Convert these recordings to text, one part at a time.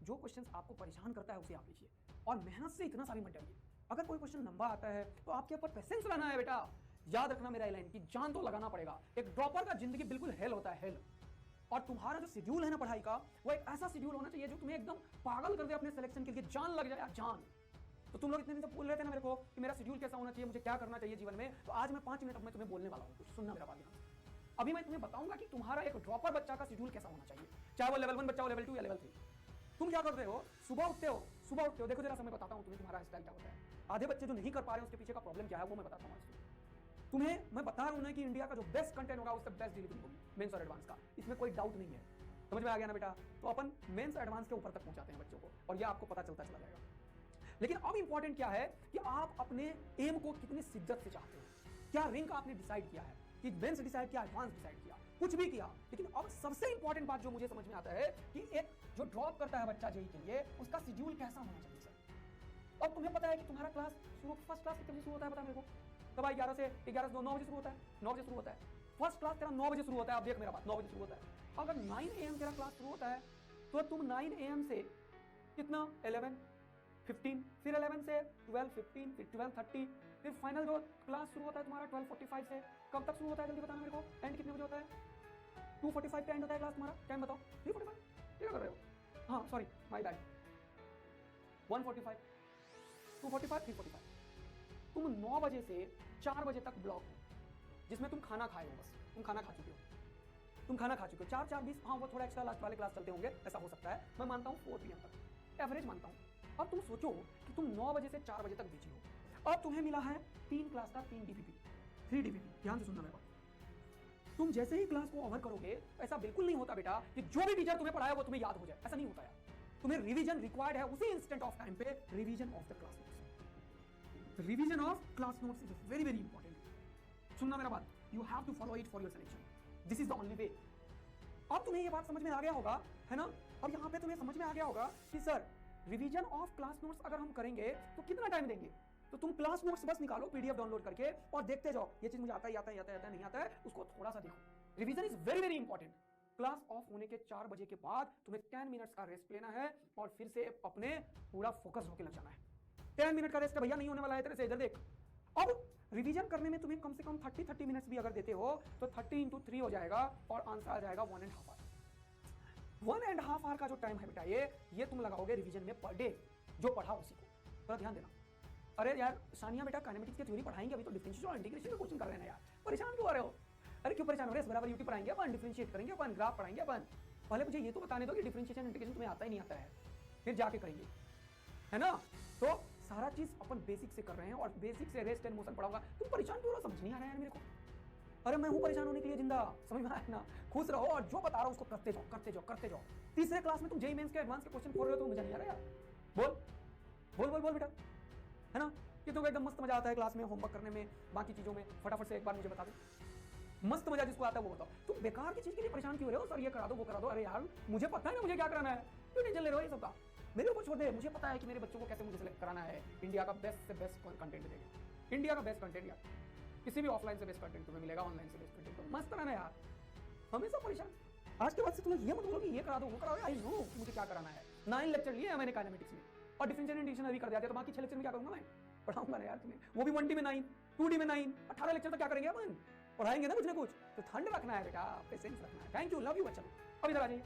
जो क्वेश्चन आपको परेशान करता है उसे आप लीजिए और मेहनत से इतना सारी मत डरिए। अगर कोई क्वेश्चन लंबा आता है तो आपके ऊपर पेशेंस रहना है बेटा। याद रखना मेरा लाइन की जान तो लगाना पड़ेगा। एक ड्रॉपर का जिंदगी बिल्कुल हेल होता है, हेल। और तुम्हारा जो शेड्यूल है ना पढ़ाई का, वो एक ऐसा शेड्यूल होना चाहिए जो तुम्हें एकदम पागल कर दे अपने सिलेक्शन के लिए, जान लग जाए जान। तो तुम लोग इतने दिन से बोल रहे थे ना मेरे को कि मेरा शेड्यूल कैसा होना चाहिए, मुझे क्या करना चाहिए जीवन में, तो आज मैं 5 मिनट में तुम्हें बोलने वाला हूँ। कुछ सुनना मेरा बात ध्यान से। अभी मैं तुम्हें बताऊंगा कि तुम्हारा एक ड्रॉपर बच्चा का शेड्यूल कैसा होना चाहिए, चाहे वो लेवल 1 बच्चा हो, लेवल 2 या लेवल 3। तुम क्या कर रहे हो? सुबह उठते हो, देखो जरा समय बताता हूँ तुम्हें तुम्हारा स्टाइल क्या होता है। आधे बच्चे जो नहीं कर पा रहे हैं उसके पीछे का प्रॉब्लम क्या है वो मैं बताता हूँ तुम्हें। मैं बता रहा हूं ना कि इंडिया का जो बेस्ट कंटेंट होगा उससे बेस्ट डिलीवरी होगी मेंस और एडवांस का, इसमें कोई डाउट नहीं है। समझ में आ गया ना बेटा? तो अपन मेंस एडवांस के ऊपर तक पहुंचाते हैं बच्चों को और ये आपको पता चलता चला जाएगा। लेकिन अब इंपॉर्टेंट क्या है कि आप अपने एम को कितनी शिद्दत से चाहते हो। क्या रैंक आपने डिसाइड किया है कि मेंस डिसाइड किया, एडवांस डिसाइड किया, कुछ भी किया। लेकिन अब सबसे इंपॉर्टेंट बात जो मुझे समझ में आता है कि एक जो ड्रॉप करता है बच्चा जेईई के लिए, उसका शेड्यूल कैसा होना चाहिए सर। अब तुम्हें पता है कि तुम्हारा क्लास शुरू, फर्स्ट क्लास कितने बजे शुरू होता है? पता है मेरे को? कब? 11 से 9 बजे शुरू होता है। 9 बजे शुरू होता है फर्स्ट क्लास तेरा। 9 बजे शुरू होता है। अब देख मेरा बात, 9 बजे शुरू होता है। अगर 9 AM तेरा क्लास शुरू होता है तो तुम 9 AM से कितना 11, 15, फिर 11 से 12, 15, फिर 12:30, फिर फाइनल जो क्लास शुरू होता है तुम्हारा 12:45 से। कब तक शुरू होता है जल्दी बताना मेरे को? एंड कितने बजे होता है? 2:45 पे एंड होता है क्लास तुम्हारा। टाइम बताओ। 3:45 क्या कर रहे हो? हाँ सॉरी माय बैड। 1:45, 2:45, 3:45। तुम 9 बजे से 4 बजे तक ब्लॉक हो जिसमें तुम खाना खाए हो। बस तुम खाना खा चुके हो, 4, 4:20। हाँ वो थोड़ा एक्स्ट्रा लास्ट वाले क्लास चलते होंगे, ऐसा हो सकता है। मैं मानता हूँ 4 PM तक एवरेज मानता हूँ। अब तुम सोचो कि तुम 9 बजे से 4 बजे तक बिजी हो। अब तुम्हें मिला है 3 क्लास का 3 DPP, 3 DPP। ध्यान से सुनना मेरे बात। तुम जैसे ही क्लास को ओवर करोगे, ऐसा बिल्कुल नहीं होता बेटा कि जो भी टीचर तुम्हें पढ़ाया वो तुम्हें याद हो जाए। ऐसा नहीं होता यार। तुम्हें रिवीजन रिक्वायर्ड है उसी इंस्टेंट ऑफ टाइम पे। Revision of the class notes, revision of class notes is very very important. सुनना मेरा बात, you have to follow it for your selection. This is the only way. अब तुम्हें ये बात समझ में आ गया होगा, है ना? अब यहाँ पे तुम्हें समझ में आ गया होगा कि sir revision of class notes अगर हम करेंगे तो कितना टाइम देंगे। तो तुम क्लास नोट्स बस निकालो PDF डाउनलोड करके और देखते जाओ, ये चीज मुझे आता है नहीं आता है, उसको थोड़ा सा देखो। Revision is very very important. Class of होने के 4 बजे के बाद तुम्हें 10 मिनट्स का रेस्ट लेना है और फिर से अपने पूरा फोकस होकर लग जाना है। 10 मिनट का रेस्ट भैया नहीं होने वाला है तेरे से, इधर देख। अब रिवीजन करने में तुम्हें कम से कम 30 मिनट्स भी अगर देते हो तो 30 × 3 हो जाएगा और आंसर आ जाएगा 1.5 आवर। 1.5 आवर का जो टाइम है बेटा, ये तुम लगाओगे रिवीजन में पर डे, जो पढ़ा उसी को। थोड़ा ध्यान देना। अरे यार सानिया बेटा काइनेमेटिक्स की थ्योरी पढ़ाएंगे, अभी तो डिफरेंशिएशन और इंटीग्रेशन का क्वेश्चन कर रहे हैं यार, परेशान क्यों हो रहे हो? अरे क्यों परेशान हो रहे हो? बराबर यूटी पढ़ाएंगे अपन, डिफरेंशिएट करेंगे अपन, ग्राफ पढ़ाएंगे अपन। पहले मुझे ये तो बताने दो कि डिफरेंशिएशन इंटीग्रेशन तुम्हें आता ही नहीं आता है, फिर जाके करेंगे, है ना? तो सारा चीज अपन बेसिक से कर रहे हैं और बेसिक से रेस्ट एंड मोशन पढ़ाऊंगा। तुम परेशान क्यों हो? समझ नहीं आ रहा है यार मेरे को। अरे मैं हूं परेशान होने के लिए जिंदा, समझ में आया ना? खुश रहो और जो बता रहा हूं उसको करते जाओ, करते जाओ, करते जाओ। तीसरे क्लास में तुम जेईई मेंस के एडवांस के क्वेश्चन पढ़ रहे हो तो मुझे नहीं आ रहा यार। बोल बोल बोल बोल बेटा, है ना? कि तुमको एकदम मस्त मजा आता है क्लास में, होमवर्क करने में, बाकी चीजों में। फटाफट से एक बार मुझे बता दो, मस्त मजा जिसको आता है वो बताओ। तुम बेकार की चीज के लिए परेशान क्यों हो रहे हो? सर ये करा दो, वो करा दो। अरे यार मुझे पता है ना मुझे क्या कराना है, क्यों टेंशन ले रहे हो ये सबका? मेरे ऊपर छोड़ दे। मुझे पता है कि मेरे बच्चों को कैसे मुझे सेलेक्ट कराना है। इंडिया का बेस्ट से बेस्ट कंटेंट देंगे, इंडिया का बेस्ट कंटेंट यार। किसी भी ऑफलाइन से बेस्ट कंटेंट तुम्हें मिलेगा, ऑनलाइन से बेस्ट कंटेंट। तो मस्त रहना यार, हमेशा परेशान। आज के बाद से तुम्हें ये मत बोलो कि ये करा दो, वो करा दो। आई नो मुझे क्या कराना है। 9 लेक्चर लिए मैंने काइनेमेटिक्स में और डिफरेंशिएशन इंटीग्रेशन अभी कर दिया, तो बाकी 6 लेक्चर में क्या करूंगा मैं? पढ़ाऊंगा ना यार तुम्हें। वो भी 1D में 9, 2D में 9, 18 लेक्चर तक क्या करेंगे अपन? पढ़ाएंगे ना कुछ ना कुछ। तो ठंड रखना है बेटा, पेशेंस रखना है। थैंक यू, लव यू बच्चों। अब इधर आ जाइए,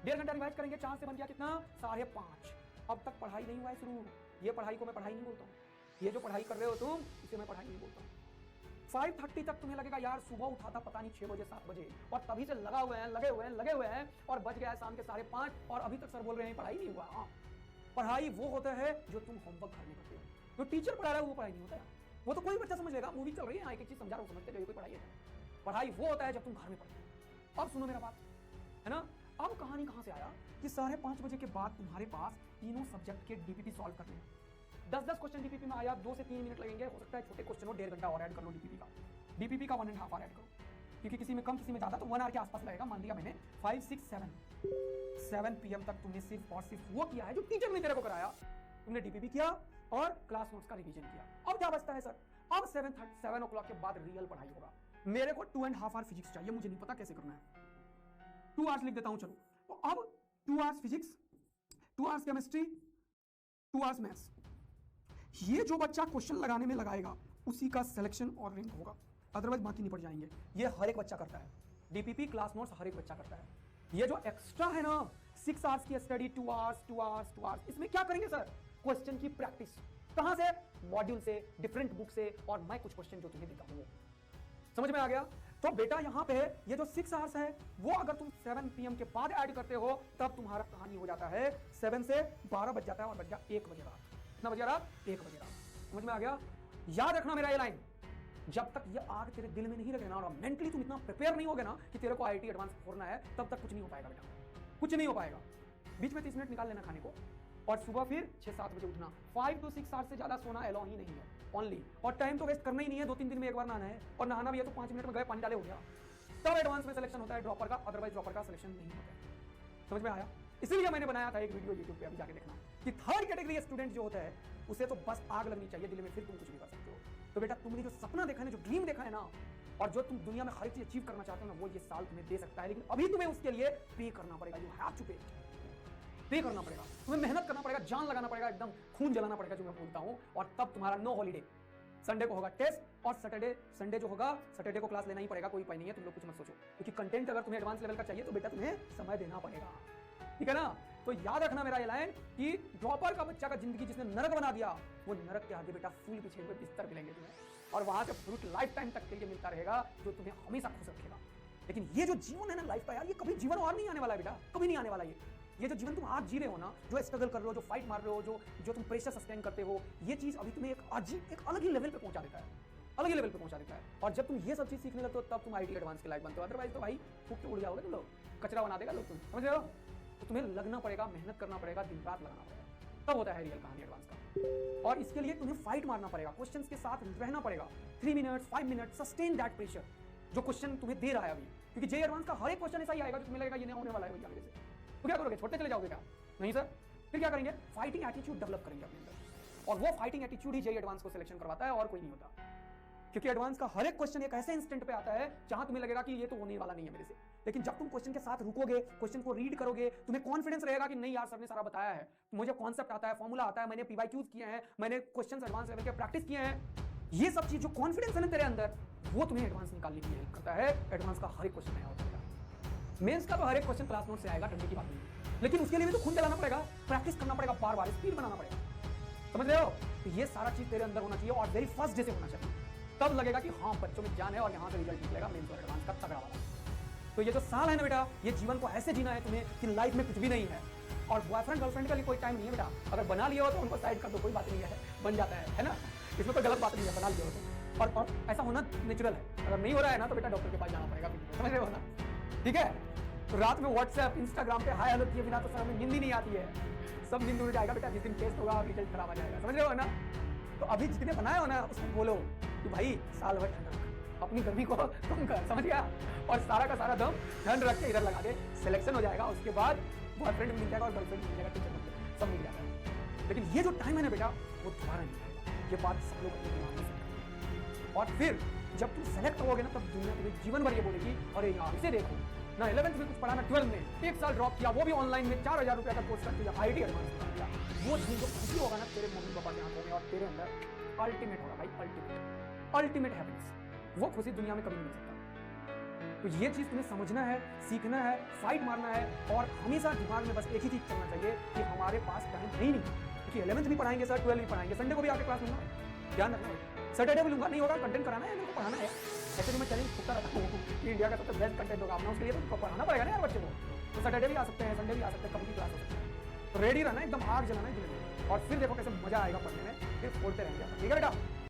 1.5 घंटा रिवाइज करेंगे। 4 से बन गया कितना? 5:30। अब तक पढ़ाई नहीं हुआ है शुरू। ये पढ़ाई को मैं पढ़ाई नहीं बोलता हूँ। ये जो पढ़ाई कर रहे हो तुम, इसे मैं पढ़ाई नहीं बोलता हूँ। 5:30 तक तुम्हें लगेगा यार सुबह उठा था पता नहीं 6 बजे 7 बजे, और तभी से लगे हुए हैं और बज गया है शाम के 5:30 और अभी तक सर बोल रहे हैं पढ़ाई नहीं हुआ। हाँ, पढ़ाई वो होता है जो तुम होमवर्क घर में करते हो। जो टीचर पढ़ा रहा है वो पढ़ाई नहीं होता है। वो तो कोई बच्चा समझ लेगा, मूवी चल रही है, एक चीज समझा रहा हूँ, समझते हो कोई पढ़ाई है? पढ़ाई वो होता है जब तुम घर में पढ़ते हो। अब सुनो मेरा बात, है ना? अब कहानी कहां से आया कि 5:30 बजे के बाद तुम्हारे पास तीनों सब्जेक्ट के DPP सॉल्व करने हैं। 10-10 क्वेश्चन DPP में आया, 2 से 3 मिनट लगेंगे। हो सकता है छोटे क्वेश्चन हो, 1.5 घंटा और ऐड कर लो DPP का। DPP का 1.5 आवर ऐड करो, क्योंकि किसी में कम किसी में ज्यादा, तो 1 आवर के आसपास लगेगा। मान लिया मैंने 5, 6, 7 PM तक तुमने सिर्फ और सिर्फ वो किया है जो टीचर ने तेरे को कराया। तुमने DPP किया और क्लास नोट्स का रिवीजन किया। अब क्या बचता है सर? अब 7 o'clock के बाद रियल पढ़ाई होगा। मेरे को 2.5 आवर फिजिक्स चाहिए, मुझे नहीं पता कैसे करना है। 2 आवर्स लिख देता हूं, चलो। तो अब 2 hours physics, 2 hours chemistry, 2 hours maths. ये जो बच्चा क्वेश्चन लगाने में लगाएगा उसी का सिलेक्शन और रैंक होगा, अदरवाइज बाकी निपट जाएंगे। ये हर एक बच्चा करता है, डीपीपी क्लास नोट्स हर एक बच्चा करता है। ये जो एक्स्ट्रा है ना 6 आवर्स की स्टडी, 2 आवर्स 2 आवर्स 2 आवर्स, इसमें क्या करेंगे सर? क्वेश्चन की प्रैक्टिस। कहां से? मॉड्यूल से, डिफरेंट बुक से, और मैं कुछ क्वेश्चन जो तुम्हें देता हूं। समझ में आ गया? तो बेटा यहां पे ये जो 6 आवर्स है वो अगर तुम 7 PM के बाद ऐड करते हो तब तुम्हारा कहानी हो जाता है 7 से 12 बज जाता है और बज गया 1 बजे रात। कितना बजे रात? 1 बजे रात। समझ में आ गया? याद रखना मेरा ये लाइन, जब तक ये आग तेरे दिल में नहीं लगेगा और मेंटली तुम इतना प्रिपेयर नहीं होगे ना कि तेरे को IIT एडवांस फोड़ना है, तब तक कुछ नहीं हो पाएगा बेटा, कुछ नहीं हो पाएगा। बीच में 30 मिनट निकाल लेना खाने को, और सुबह फिर 6-7 बजे उठना। 5 to 6 आवर्स से ज्यादा सोना अलाउ ही नहीं है ओनली, और टाइम तो वेस्ट करना ही नहीं है। 2-3 दिन में एक बार नहाना है, और नहाना भी है तो 5 मिनट में गए पानी डाले हो गया, तब एडवांस में सिलेक्शन होता है ड्रॉपर का, अदरवाइज ड्रॉपर का सिलेक्शन नहीं होता है। समझ में आया? इसीलिए मैंने बनाया था एक वीडियो यूट्यूब पे, अभी जाके देखना, कि थर्ड कैटेगरी स्टूडेंट जो होता है उसे तो बस आग लगनी चाहिए दिल में, फिर तुम कुछ भी कर सकते हो। तो बेटा तुमने जो सपना देखा है, जो ड्रीम देखा है ना, और जो तुम दुनिया में हर चीज अचीव करना चाहते हो ना, वो ये साल तुम्हें दे सकता है, लेकिन अभी तुम्हें उसके लिए पे करना पड़ेगा। यू हैव टू पे करना पड़ेगा, तुम्हें मेहनत करना पड़ेगा, जान लगाना पड़ेगा, एकदम खून जलाना पड़ेगा, जो मैं बोलता हूं। और तब तुम्हारा नो हॉलीडे, संडे को होगा टेस्ट, और संडे जो होगा, सैटरडे को क्लास लेना ही पड़ेगा, कोई उपाय नहीं है। तुम लोग कुछ मत सोचो, क्योंकि कंटेंट अगर तुम्हें एडवांस लेवल का चाहिए तो बेटा तुम्हें समय देना पड़ेगा, ठीक है ना? तो याद रखना मेरा ये लाइन कि ड्रॉपर का बच्चा का जिंदगी जिसने नरक बना दिया, वो नरक के आगे बेटा फूल पीछे हुए बिस्तर मिलेंगे तुम्हें, और वहां से फ्रूट लाइफ टाइम तक के लिए मिलता रहेगा, जो तुम्हें हमेशा खुश रखेगा। लेकिन ये जो जीवन है ना लाइफ का यार, ये कभी जीवन और नहीं आने वाला है बेटा, कभी नहीं आने वाला। ये जो जीवन तुम आज जी रहे हो ना, जो स्ट्रगल कर रहे हो, जो फाइट मार रहे हो, जो तुम प्रेशर सस्टेन करते हो, ये चीज अभी तुम्हें एक अलग ही लेवल पे पहुंचा देता है, अलग ही लेवल पे पहुंचा देता है। और जब तुम ये सब चीज सीखने लगते हो तब तुम IIT एडवांस के लायक बनते हो, अदरवाइज तो भाई फूक के उड़ जाओगे तुम लोग, कचरा बना देगा लोग, तुम समझ रहे हो? तो तुम्हें लगना पड़ेगा, मेहनत करना पड़ेगा, दिन रात लगाना पड़ेगा, तब होता है रियल कहानी एडवांस का। और इसके लिए तुम्हें फाइट मारना पड़ेगा, क्वेश्चंस के साथ रहना पड़ेगा, 3 minutes 5 minute sustain that pressure जो क्वेश्चन तुम्हें दे रहा है अभी, क्योंकि जेईई एडवांस का हर एक क्वेश्चन ऐसा ही आएगा जो तुम्हें लगेगा ये नहीं होने वाला है भैया मेरे से, तो क्या करोगे? छोड़ते चले जाओगे क्या? नहीं सर, फिर क्या करेंगे? फाइटिंग एटीट्यूड डेवलप करेंगे अपने अंदर, और वो फाइटिंग एटीट्यूड ही जेईई एडवांस को सिलेक्शन करवाता है, और कोई नहीं होता। क्योंकि एडवांस का हर एक क्वेश्चन एक ऐसे इंस्टेंट पे आता है जहां तुम्हें लगेगा कि ये तो होने वाला नहीं है मेरे से, लेकिन जब तुम क्वेश्चन के साथ रुकोगे, क्वेश्चन को रीड करोगे, तुम्हें कॉन्फिडेंस रहेगा कि नहीं यार सर ने सारा बताया है, मुझे कॉन्सेप्ट आता है, फॉर्मूला आता है, मैंने PYQs किए हैं, मैंने क्वेश्चंस एडवांस लेवल के प्रैक्टिस किए हैं। ये सब चीज जो कॉन्फिडेंस है ना तेरे अंदर, वो तुम्हें एडवांस निकालने की हेल्प करता है। एडवांस का हर एक क्वेश्चन नया होता है, मेंस का तो हर एक क्वेश्चन क्लास नोट से आएगा, ठंडी की बात नहीं, लेकिन उसके लिए भी तो खून जलाना पड़ेगा, प्रैक्टिस करना पड़ेगा, बार बार स्पीड बनाना पड़ेगा, समझ रहे हो? तो ये सारा चीज तेरे अंदर होना चाहिए, और वेरी फर्स्ट डे से होना चाहिए, तब लगेगा कि हाँ बच्चों में जान है, और यहाँ से रिजल्ट निकलेगा मेंस और एडवांस का तगड़ा वाला। तो ये जो साल है ना बेटा, ये जीवन को ऐसे जीना है तुम्हें कि लाइफ में कुछ भी नहीं है, और बॉयफ्रेंड गर्लफ्रेंड का लिए कोई टाइम नहीं है बेटा। अगर बना लिया हो तो उनको साइड कर दो, कोई बात नहीं है, बन जाता है ना, इसमें कोई गलत बात नहीं है, बना लिया हो तो। और ऐसा होना नेचुरल है, अगर नहीं हो रहा है ना तो बेटा डॉक्टर के पास जाना पड़ेगा, समझ रहे हो ना? ठीक है? तो रात में व्हाट्सएप इंस्टाग्राम पे हाय हेलो किए बिना तो सर में नींद ही नहीं आती है, सब नींद उड़ जाएगा बेटा, जिस दिन टेस्ट होगा रिजल्ट खराब आ जाएगा, समझ रहे हो ना? तो अभी जितने बनाए हो ना उसको बोलो कि भाई साल भर ठंड रख, अपनी गर्मी को कम कर, समझ गया? और सारा का सारा दम ठंड रख के इधर लगा दे, सिलेक्शन हो जाएगा, उसके बाद बॉयफ्रेंड मिल जाएगा और गर्लफ्रेंड मिल जाएगा, टीचर सब मिल जाएगा। लेकिन ये जो टाइम है ना बेटा, वो दोबारा नहीं आएगा, ये बात सब लोग अपने दिमाग में सेट। और फिर जब तुम सेलेक्ट होगे ना, तब दुनिया तुम्हें जीवन भर ये बोलेगी अरे यार इसे देखो ना, 11th में कुछ पढ़ा ना, 12th में 1 साल ड्रॉप किया, वो भी ऑनलाइन में 4000 रुपया का कोर्स करके IIT एडवांस कर दिया। वो चीज जो खुशी होगा ना तेरे मम्मी पापा के आंखों में और तेरे अंदर, अल्टीमेट होगा भाई, अल्टीमेट हैप्पीनेस, वो खुशी दुनिया में कभी नहीं मिल सकता। तो ये चीज तुम्हें समझना है, सीखना है, फाइट मारना है, और हमेशा दिमाग में बस एक ही चीज चलना चाहिए कि हमारे पास टाइम नहीं, क्योंकि 11th भी पढ़ाएंगे सर, 12th भी पढ़ाएंगे, संडे को भी आके क्लास लूंगा, ध्यान रखना है, सैटरडे भी लूंगा, नहीं होगा कंटेंट कराना है, मेरे को पढ़ाना है। ऐसे तो मैं चैलेंज खुद रहता हूँ कि इंडिया का सबसे बेस्ट कंटेंट होगा अपना, उसके लिए तो पढ़ाना पड़ेगा ना यार बच्चे को। तो सैटरडे भी आ सकते हैं, संडे भी आ सकते हैं, कभी भी क्लास हो सकता है, तो रेडी रहना, एकदम आग जलाना है, और फिर देखो कैसे मजा आएगा पढ़ने में, फिर बोलते रहेंगे, ठीक है बेटा?